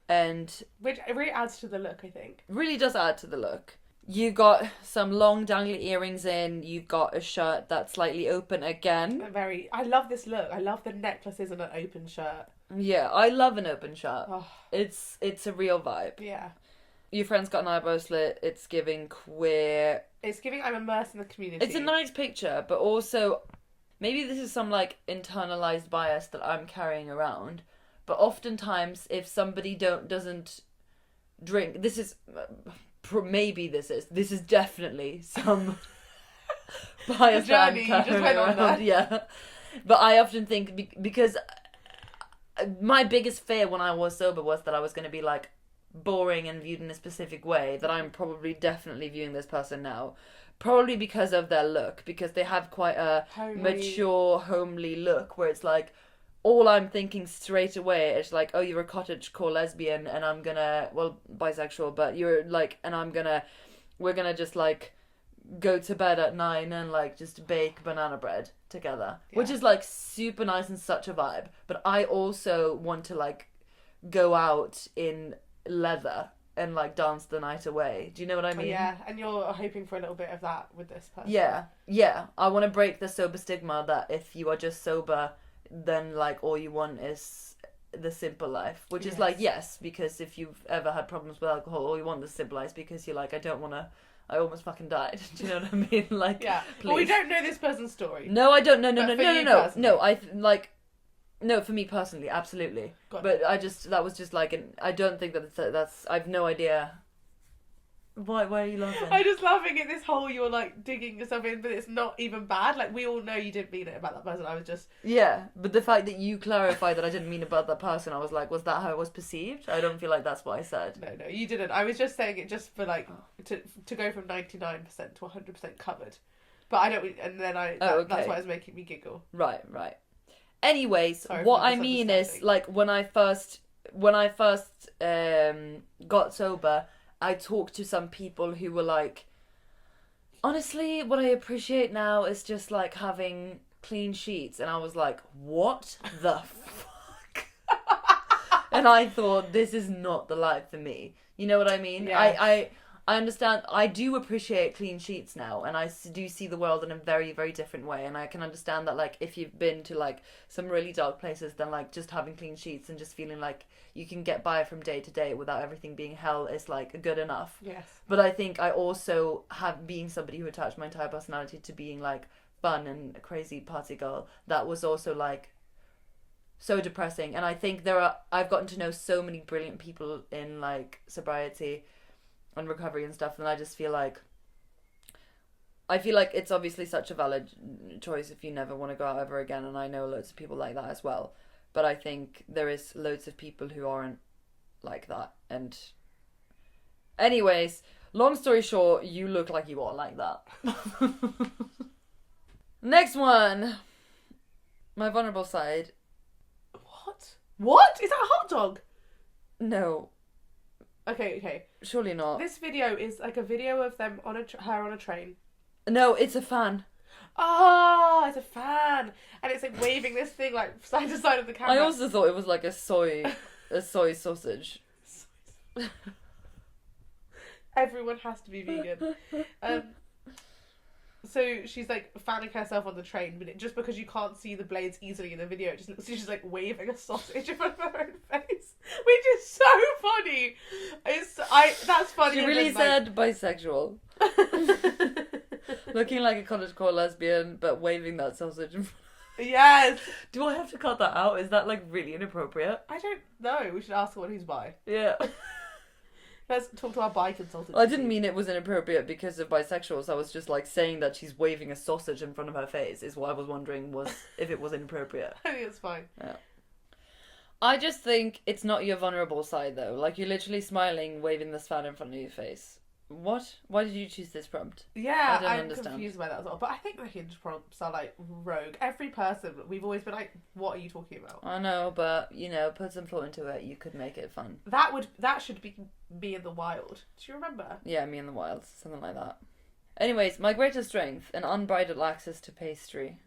And which it really adds to the look, I think. Really does add to the look. You've got some long dangly earrings in. You've got a shirt that's slightly open again. I love this look. I love the necklaces and an open shirt. Yeah, I love an open shirt. Oh. It's a real vibe. Yeah. Your friend's got an eyebrow slit. It's giving queer. It's giving I'm immersed in the community. It's a nice picture, but also maybe this is some like internalized bias that I'm carrying around. But oftentimes, if somebody doesn't drink, this is definitely some bias that I'm carrying around. Yeah, but I often think because my biggest fear when I was sober was that I was going to be like boring and viewed in a specific way, that I'm probably definitely viewing this person now, probably because of their look, because they have quite a mature, homely look where it's like all I'm thinking straight away is like, oh, you're a cottagecore lesbian and I'm gonna, well, bisexual, but you're like, and we're gonna just like go to bed at 9 and like just bake banana bread together, which is like super nice and such a vibe. But I also want to like go out in leather and like dance the night away. Do you know what I mean? Yeah, and you're hoping for a little bit of that with this person. Yeah. I want to break the sober stigma that if you are just sober, then like all you want is the simple life, which is like, yes, because if you've ever had problems with alcohol, all you want is simple life because you're like, I almost fucking died. Do you know what I mean? Like, yeah. Please. Well, we don't know this person's story. No, I don't. No. Personally. No, for me personally, absolutely. Got but that was just like, I don't think that's, I've no idea. Why are you laughing? I'm just laughing at this hole you're like digging yourself in, but it's not even bad. Like, we all know you didn't mean it about that person. I was just... Yeah, but the fact that you clarified that I didn't mean about that person, I was like, was that how it was perceived? I don't feel like that's what I said. No, you didn't. I was just saying it just for like, to go from 99% to 100% covered. But I don't, and then okay. That's why it was making me giggle. Right. Anyways, what I mean is, like, when I first got sober, I talked to some people who were like, honestly, what I appreciate now is just like having clean sheets, and I was like, what the fuck? And I thought, this is not the life for me. You know what I mean? Yes. I understand. I do appreciate clean sheets now, and I do see the world in a very, very different way. And I can understand that, like, if you've been to, like, some really dark places, then, like, just having clean sheets and just feeling like you can get by from day to day without everything being hell is, like, good enough. Yes. But I think I also have, being somebody who attached my entire personality to being, like, fun and a crazy party girl, that was also, like, so depressing. And I think I've gotten to know so many brilliant people in, like, sobriety and recovery and stuff, and I just feel like it's obviously such a valid choice if you never want to go out ever again, and I know loads of people like that as well, but I think there is loads of people who aren't like that. And anyways, long story short, you look like you are like that. Next one, my vulnerable side. What? Is that a hot dog? No. Okay. Surely not. This video is like a video of them on her on a train. No, it's a fan. Oh, it's a fan, and it's like waving this thing like side to side of the camera. I also thought it was like a soy sausage. Everyone has to be vegan. So she's like fanning herself on the train, but just because you can't see the blades easily in the video, it just looks like she's like waving a sausage in front of her own face, which is so funny. That's funny. She really said bisexual. Looking like a cottagecore lesbian, but waving that sausage in front. Yes. Do I have to cut that out? Is that like really inappropriate? I don't know. We should ask someone who's bi. Yeah. Let's talk to our bi consultant. I didn't mean it was inappropriate because of bisexuals. I was just like saying that she's waving a sausage in front of her face is what I was wondering was if it was inappropriate. I think it's fine. Yeah. I just think it's not your vulnerable side though. Like you're literally smiling, waving this fan in front of your face. What? Why did you choose this prompt? Yeah, I'm understand. Confused by that as well. But I think the hinge prompts are like rogue. Every person, we've always been like, what are you talking about? I know, but you know, put some thought into it. You could make it fun. That should be in the wild. Do you remember? Yeah, Me in the Wild, something like that. Anyways, my greatest strength: an unbridled access to pastry.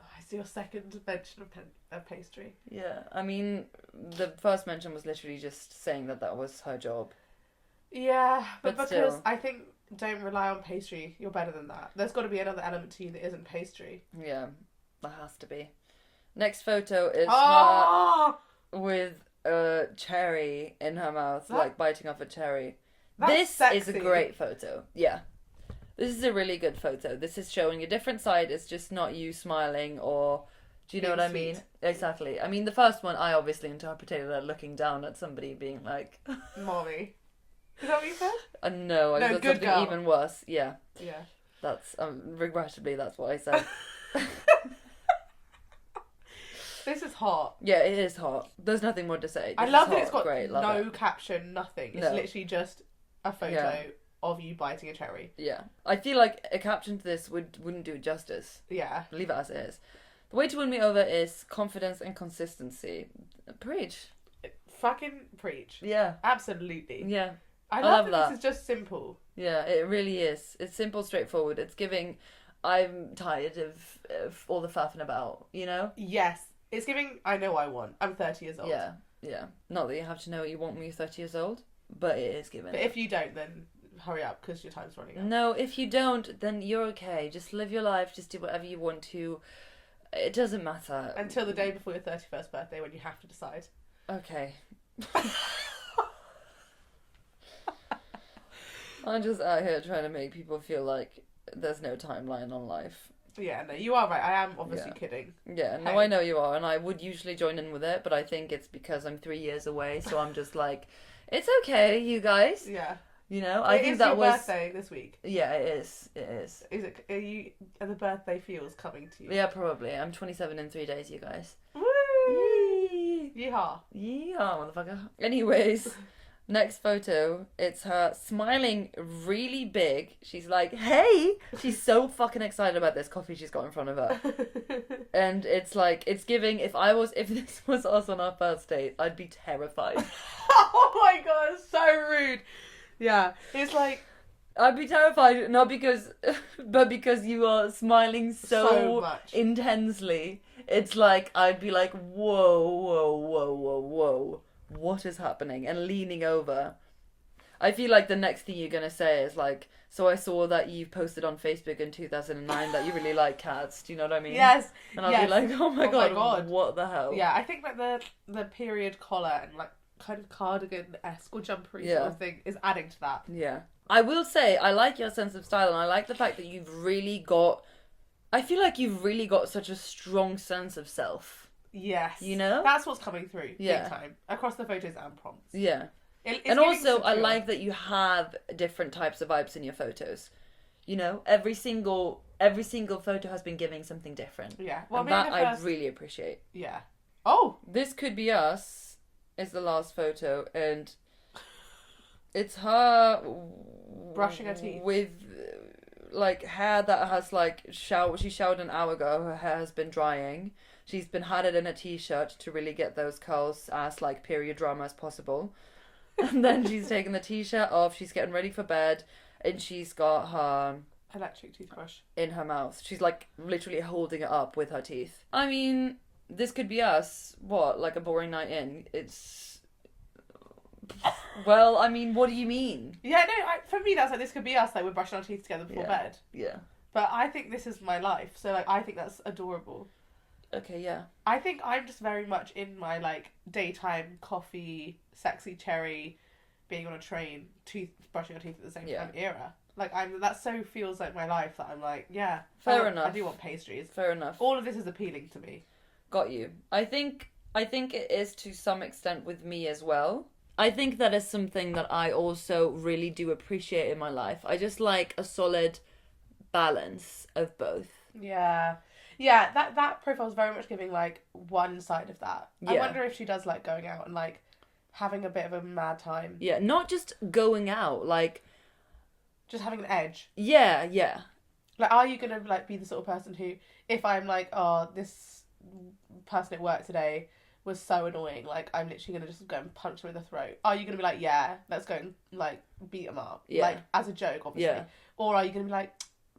Oh, I see your second mention of pastry. Yeah, I mean, the first mention was literally just saying that was her job. Yeah, but because still. I think don't rely on pastry. You're better than that. There's got to be another element to you that isn't pastry. Yeah, that has to be. Next photo is her with a cherry in her mouth, like biting off a cherry. That's sexy. Is a great photo. Yeah. This is a really good photo. This is showing a different side. It's just not you smiling or... Do you know what I mean? Exactly. I mean, the first one, I obviously interpreted it looking down at somebody being like... Mommy. Is that what you said? No, I got good something girl. even worse. Yeah. Yeah. That's, regrettably, that's what I said. This is hot. Yeah, it is hot. There's nothing more to say. I This love is that hot. it's got Great, love no it. caption, nothing. It's No. literally just a photo of you biting a cherry. Yeah. I feel like a caption to this wouldn't do it justice. Yeah. Leave it as it is. The way to win me over is confidence and consistency. Preach. Fucking preach. Yeah. Absolutely. Yeah. I love love that. This is just simple. Yeah, it really is. It's simple, straightforward. It's giving, I'm tired of all the faffing about, you know? Yes. It's giving, I know I want. I'm 30 years old. Yeah, yeah. Not that you have to know what you want when you're 30 years old, but it is giving. But if you don't, then hurry up because your time's running out. No, if you don't, then you're okay. Just live your life. Just do whatever you want to. It doesn't matter. Until the day before your 31st birthday when you have to decide. Okay. I'm just out here trying to make people feel like there's no timeline on life. Yeah, no, you are right. I am obviously kidding. Yeah, no, I know you are, and I would usually join in with it, but I think it's because I'm 3 years away, so I'm just like, it's okay, you guys. Yeah. You know, I think is that your was birthday this week. Yeah, it is. It is. Is it? Are the birthday feels coming to you? Yeah, probably. I'm 27 in 3 days, you guys. Woo! Yee! Yeehaw! Yeehaw, motherfucker. Anyways, next photo. It's her smiling really big. She's like, hey! She's so fucking excited about this coffee she's got in front of her. And it's like, it's giving, if this was us on our first date, I'd be terrified. Oh my god, it's so rude. Yeah, it's like I'd be terrified, not because, but because you are smiling so much. intensely. It's like, I'd be like, whoa, whoa, whoa, whoa, whoa. What is happening? And leaning over. I feel like the next thing you're going to say is like, so I saw that you posted on Facebook in 2009 that you really like cats. Do you know what I mean? Yes. And I'll be like, oh my god, what the hell? Yeah, I think that the period collar and like kind of cardigan-esque or jumpery sort of thing is adding to that. Yeah. I will say, I like your sense of style, and I like the fact that you've really got... I feel like you've really got such a strong sense of self. Yes. You know? That's what's coming through big time. Across the photos and prompts. Yeah. It's and also, secure. I like that you have different types of vibes in your photos. You know? Every single photo has been giving something different. Yeah. Well, and that I really appreciate. Yeah. Oh! This Could Be Us is the last photo, and... It's her brushing her teeth with like hair that has like she showered an hour ago. Her hair has been drying. She's been had it in a t-shirt to really get those curls as like period drama as possible. And then she's taken the t-shirt off. She's getting ready for bed, and she's got her electric toothbrush in her mouth. She's like literally holding it up with her teeth. I mean, This Could Be Us. What, like a boring night in? It's... Well, I mean, what do you mean? Yeah, no, for me that's like This Could Be Us, like we're brushing our teeth together before bed. Yeah. But I think this is my life, so like I think that's adorable. Okay, yeah. I think I'm just very much in my like daytime coffee, sexy cherry, being on a train, brushing your teeth at the same time era. Like that so feels like my life that I'm like, yeah. Fair enough. I do want pastries. Fair enough. All of this is appealing to me. Got you. I think it is to some extent with me as well. I think that is something that I also really do appreciate in my life. I just like a solid balance of both. Yeah. Yeah, that profile is very much giving like one side of that. Yeah. I wonder if she does like going out and like having a bit of a mad time. Yeah, not just going out, like just having an edge. Yeah, yeah. Like, are you gonna like be the sort of person who, if I'm like, oh, this person at work today was so annoying, like I'm literally gonna just go and punch him in the throat. Are you gonna be like, yeah, let's go and like beat him up, like as a joke, obviously, or are you gonna be like,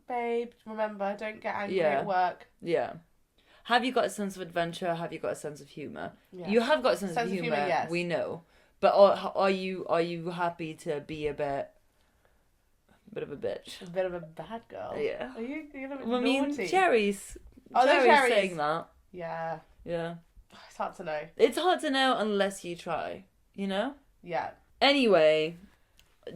babe, remember, don't get angry at work? Yeah. Have you got a sense of adventure? Have you got a sense of humour? Yeah. You have got a sense of humour, yes. We know. But are you happy to be a bit of a bitch? A bit of a bad girl. Yeah. Are you a bit naughty? I mean, Cherry's saying that. Yeah. Yeah. It's hard to know. It's hard to know unless you try, you know? Yeah. Anyway,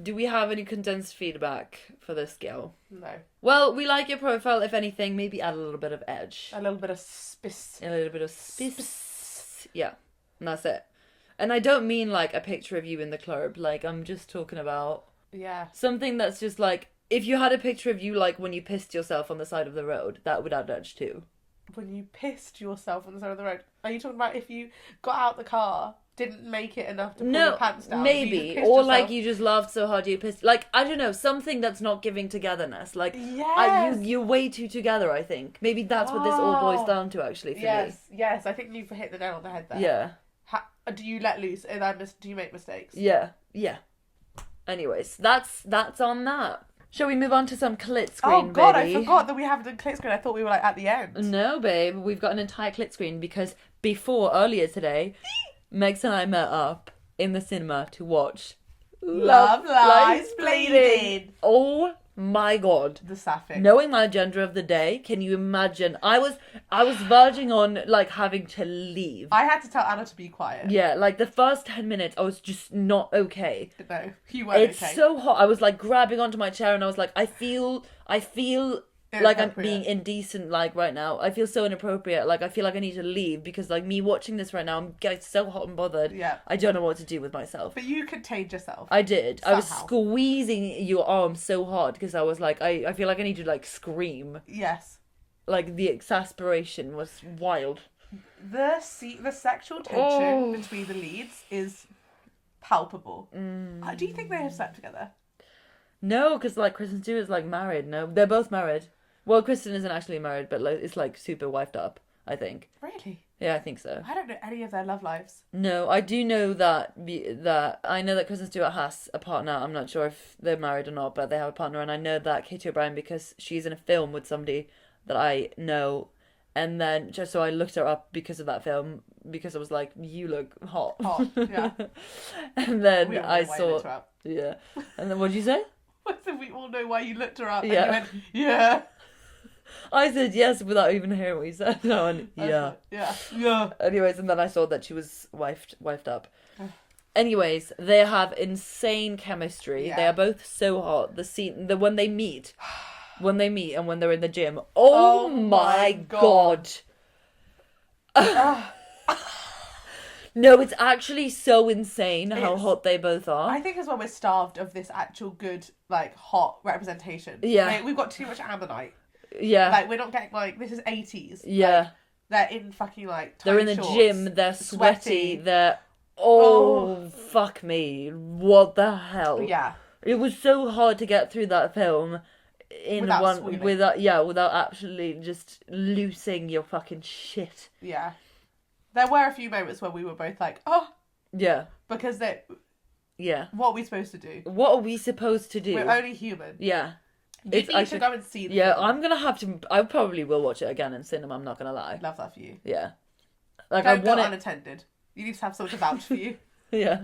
do we have any condensed feedback for this girl? No. Well, we like your profile. If anything, maybe add a little bit of edge. A little bit of spice. A little bit of spice. Yeah, and that's it. And I don't mean like a picture of you in the club. Like, I'm just talking about something that's just like, if you had a picture of you like when you pissed yourself on the side of the road, that would add edge too. When you pissed yourself on the side of the road? Are you talking about if you got out the car, didn't make it enough to pull your pants down? Maybe. Or yourself? Like you just laughed so hard you pissed. Like, I don't know, something that's not giving togetherness. Like, you're way too together, I think. Maybe that's what this all boils down to, actually, for me. Yes, I think you've hit the nail on the head there. Yeah. Do you let loose? Do you make mistakes? Yeah. Anyways, that's on that. Shall we move on to some clit screen, Oh god, baby? I forgot that we haven't done clit screen. I thought we were like at the end. No, babe, we've got an entire clit screen because earlier today, Megs and I met up in the cinema to watch Love Lies Bleeding. Oh my god. The sapphic. Knowing my agenda of the day, can you imagine? I was verging on like having to leave. I had to tell Anna to be quiet. Yeah, like the first 10 minutes I was just not okay. No, you weren't okay. It's so hot. I was like grabbing onto my chair and I was like, I feel like I'm being indecent like right now. I feel so inappropriate. Like I feel like I need to leave because like me watching this right now, I'm getting so hot and bothered. Yeah. I don't know what to do with myself. But you contained yourself. I did. Somehow. I was squeezing your arm so hard because I was like, I feel like I need to like scream. Yes. Like the exasperation was wild. The sexual tension between the leads is palpable. Do you think they have slept together? No, because like Kristen Stewart's like married. No, they're both married. Well, Kristen isn't actually married, but like, it's like super wifed up. I think. Really? Yeah, I think so. I don't know any of their love lives. No, I do know that I know that Kristen Stewart has a partner. I'm not sure if they're married or not, but they have a partner, and I know that Katie O'Brien, because she's in a film with somebody that I know, and then just so I looked her up because of that film, because I was like, you look hot. Hot, yeah. And then We all know I why you saw, looked her up. yeah, and then what did you say? I said we all know why you looked her up. Yeah. And you went, yeah. I said yes without even hearing what you said. No, and yeah. Yeah. Yeah. Anyways, and then I saw that she was wifed up. Anyways, they have insane chemistry. Yeah. They are both so hot. When they meet and when they're in the gym. Oh my god. No, it's actually so insane how hot they both are. I think as well we're starved of this actual good, like, hot representation. Yeah. Like, we've got too much ammonite. Yeah. Like, we're not getting, like, this is 80s. Yeah. Like, they're in fucking, like, tiny They're in the shorts, gym, they're sweaty, they're... fuck me. What the hell? Yeah. It was so hard to get through that film without actually just losing your fucking shit. Yeah. There were a few moments where we were both like, oh. Yeah. Because yeah. What are we supposed to do? What are we supposed to do? We're only human. Yeah. You need to go and see the film. I'm gonna have to... I probably will watch it again in cinema, I'm not gonna lie. Love that for you. Yeah. Like, Don't go unattended. You need to have someone to vouch for you. Yeah.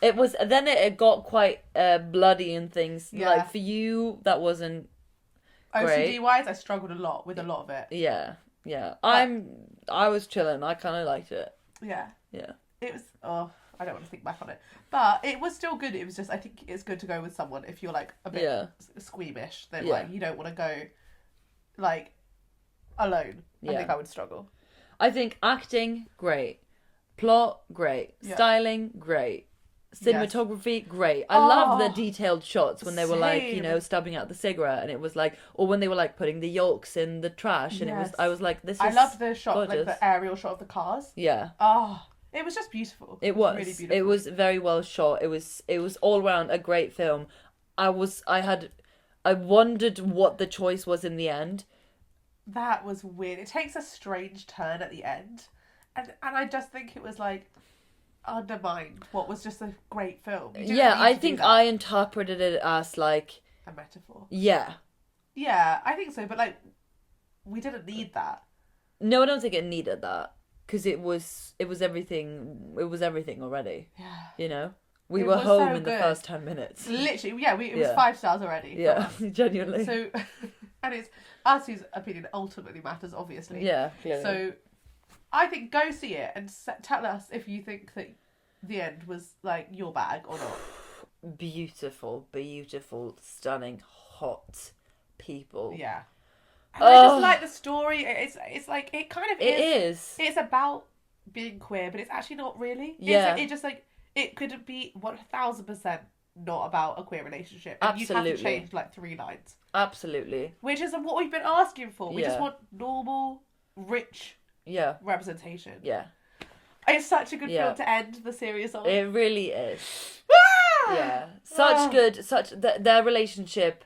It was... Then it got quite bloody and things. Yeah. Like, for you, that wasn't great. OCD-wise, I struggled a lot with a lot of it. Yeah. Yeah. I was chilling. I kind of liked it. Yeah. Yeah. It was... Oh, I don't want to think back on it. But it was still good. It was just... I think it's good to go with someone if you're, like, a bit squeamish. Then, like, you don't want to go, like, alone. Yeah. I think I would struggle. I think acting, great. Plot, great. Yeah. Styling, great. Cinematography, great. I love the detailed shots when they were like, stubbing out the cigarette, and it was like, or when they were like putting the yolks in the trash, and I was like, this is I loved the shot, gorgeous. like the aerial shot of the cars. Yeah. Oh, it was just beautiful. It was really beautiful. It was very well shot. It was all around a great film. I wondered what the choice was in the end. That was weird. It takes a strange turn at the end, and I just think it was like undermined what was just a great film. Yeah, I think I interpreted it as like a metaphor. Yeah. Yeah, I think so, but like we didn't need that. No, I don't think it needed that because it was everything. It was everything already. Yeah. You know, we were home in the first 10 minutes. Literally, yeah. It was 5 stars already. Yeah, genuinely. So, and it's us whose opinion ultimately matters, obviously. Yeah, clearly. So, I think go see it and tell us if you think that the end was like your bag or not. Beautiful, stunning, hot people. Yeah. And I just like the story. It's like it kind of is. It is. It's about being queer, but it's actually not really. Yeah. It just like it could be 1000% not about a queer relationship. And Absolutely. you'd have to change like 3 lines. Absolutely. Which is what we've been asking for. We just want normal, rich representation. Yeah. It's such a good film to end the series on. It really is. Yeah. Their relationship,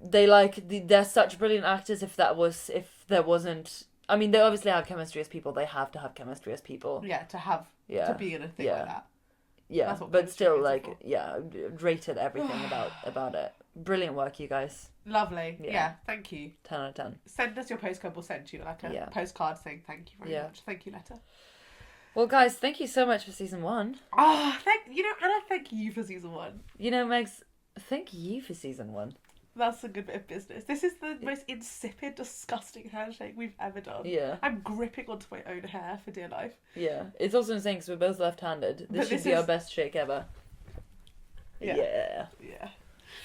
they're such brilliant actors. If there wasn't, I mean, they obviously have chemistry as people. They have to have chemistry as people. Yeah, to be in a thing like that. Yeah, but still, rated everything about it. Brilliant work, you guys. Lovely. Yeah, thank you. 10 out of 10. Send us your postcard. We'll send you like a postcard saying thank you very much. Thank you, letter. Well, guys, thank you so much for season 1. Oh, Anna, thank you for season 1. Megs, thank you for season 1. That's a good bit of business. This is the most insipid, disgusting handshake we've ever done. Yeah. I'm gripping onto my own hair for dear life. Yeah. It's also insane because we're both left-handed. This should be our best shake ever. Yeah.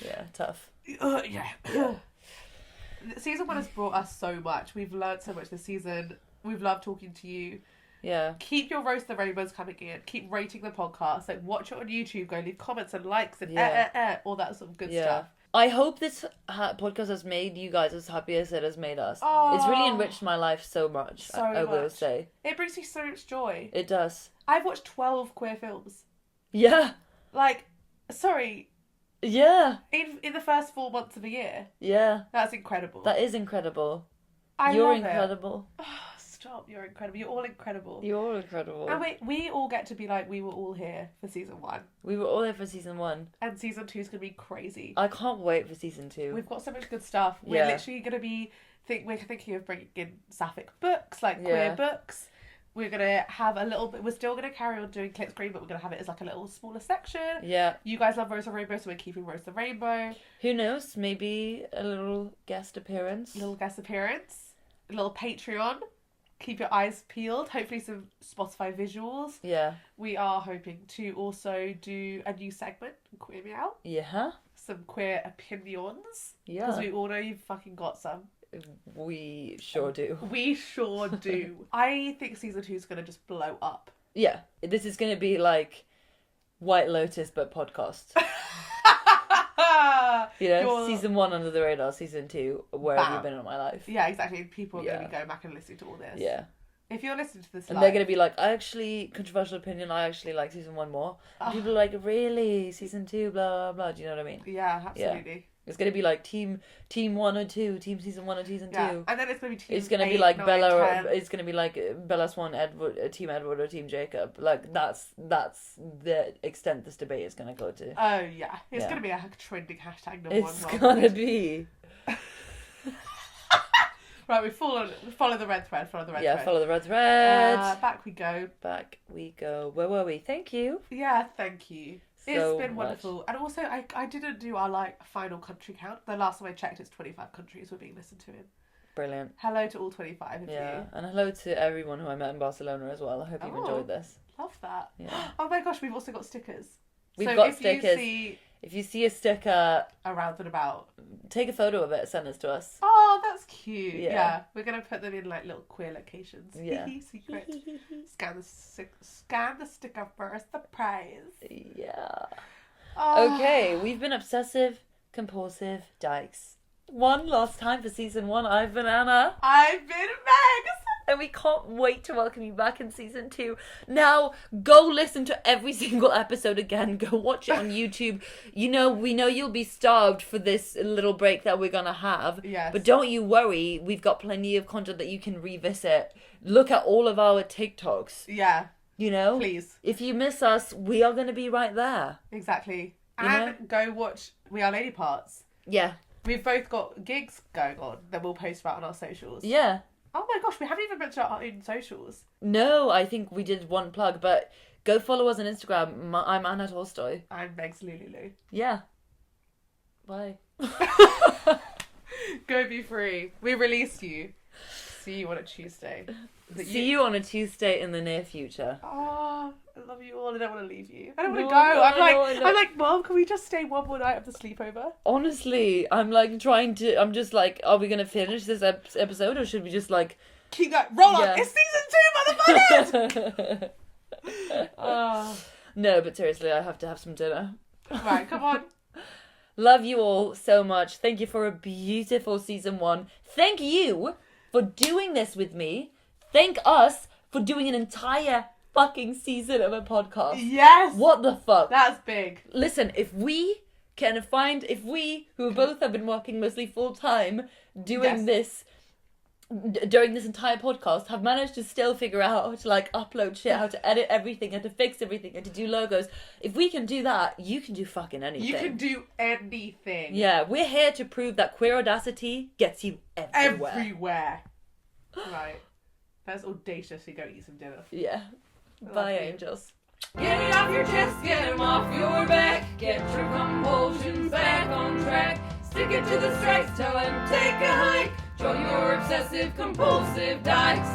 Yeah, tough. Yeah. Season 1 has brought us so much. We've learned so much this season. We've loved talking to you. Yeah. Keep your roast the rainbows coming in. Keep rating the podcast. Like, watch it on YouTube. Go leave comments and likes and all that sort of good stuff. I hope this podcast has made you guys as happy as it has made us. Oh, it's really enriched my life so much, I will say. It brings me so much joy. It does. I've watched 12 queer films. Yeah. Like, sorry. Yeah. In the first 4 months of a year. Yeah. That's incredible. That is incredible. You're love incredible. it. Oh, stop, you're incredible. You're all incredible. You're incredible. And we all get to be like, we were all here for season 1. We were all there for season 1. And season 2 is going to be crazy. I can't wait for season 2. We've got so much good stuff. We're literally going to be, we're thinking of bringing in sapphic books, like queer books. We're going to have a little bit, we're still going to carry on doing Clit Screen, but we're going to have it as like a little smaller section. Yeah. You guys love Rose the Rainbow, so we're keeping Rose the Rainbow. Who knows? Maybe a little guest appearance. A little Patreon. Keep your eyes peeled. Hopefully some Spotify visuals. Yeah. We are hoping to also do a new segment, Queer Me Out. Yeah. Some queer opinions. Yeah. Because we all know you've fucking got some. We sure do. We sure do. I think season 2 is going to just blow up. Yeah. This is going to be like White Lotus, but podcast. Season 1 under the radar, season 2, where have you been in my life? Yeah, exactly. People are going to be going back and listening to all this. Yeah. If you're listening to this and they're going to be like, controversial opinion, I actually like season 1 more. And people are like, really? Season 2, blah, blah, blah. Do you know what I mean? Yeah, absolutely. Yeah. It's going to be like team 1 or 2, team season 1 or season 2. And then it's going to be team It's going to be like it's going to be like Bella Swan, team Edward or team Jacob. Like that's the extent this debate is going to go to. Oh yeah. It's going to be a trending hashtag number 1. It's going to be. Right, we follow the red thread. Follow the red thread. Yeah, follow the red thread. Back we go. Where were we? Thank you. Yeah, thank you. It's been wonderful. And also, I didn't do our final country count. The last time I checked, it's 25 countries we're being listened to in. Brilliant. Hello to all 25 of you. And hello to everyone who I met in Barcelona as well. I hope you've enjoyed this. Love that. Yeah. Oh my gosh, we've also got stickers. We've got stickers. If you see a sticker around and about, take a photo of it, send it to us. Oh, that's cute. Yeah. We're going to put them in little queer locations. Yeah. Secret. Scan the sticker first, the prize. Yeah. Okay, we've been obsessive, compulsive dykes. One last time for season 1. I've been Anna. I've been Megs. And we can't wait to welcome you back in season 2. Now, go listen to every single episode again. Go watch it on YouTube. We know you'll be starved for this little break that we're going to have. Yes. But don't you worry. We've got plenty of content that you can revisit. Look at all of our TikToks. Yeah. Please. If you miss us, we are going to be right there. Exactly. And go watch We Are Lady Parts. Yeah. We've both got gigs going on that we'll post about on our socials. Yeah. Oh my gosh, we haven't even mentioned our own socials. No, I think we did one plug, but go follow us on Instagram. I'm Anna Tolstoy. I'm Megs Lulu. Yeah. Bye. Go be free. We released you. See you on a Tuesday. See you on a Tuesday in the near future. Oh, I love you all. I don't want to leave you. I don't want to go. I'm like, Mom, can we just stay one more night of the sleepover? Honestly, I'm just like, are we going to finish this episode or should we just keep going? Roll on. It's season 2, motherfuckers! No, but seriously, I have to have some dinner. Right, come on. Love you all so much. Thank you for a beautiful season 1. Thank you for doing this with me. Thank us for doing an entire fucking season of a podcast. Yes. What the fuck? That's big. Listen, if we who both have been working mostly full time doing this during this entire podcast, have managed to still figure out how to upload shit, how to edit everything, how to fix everything, how to do logos. If we can do that, you can do fucking anything. You can do anything. Yeah, we're here to prove that queer audacity gets you everywhere. Everywhere. Right. Let's audaciously go eat some dinner. Yeah. Bye, angels. Get it off your chest, get them off your back. Get your compulsions back on track. Stick it to the strikes, tell them take a hike. Join your obsessive compulsive dykes.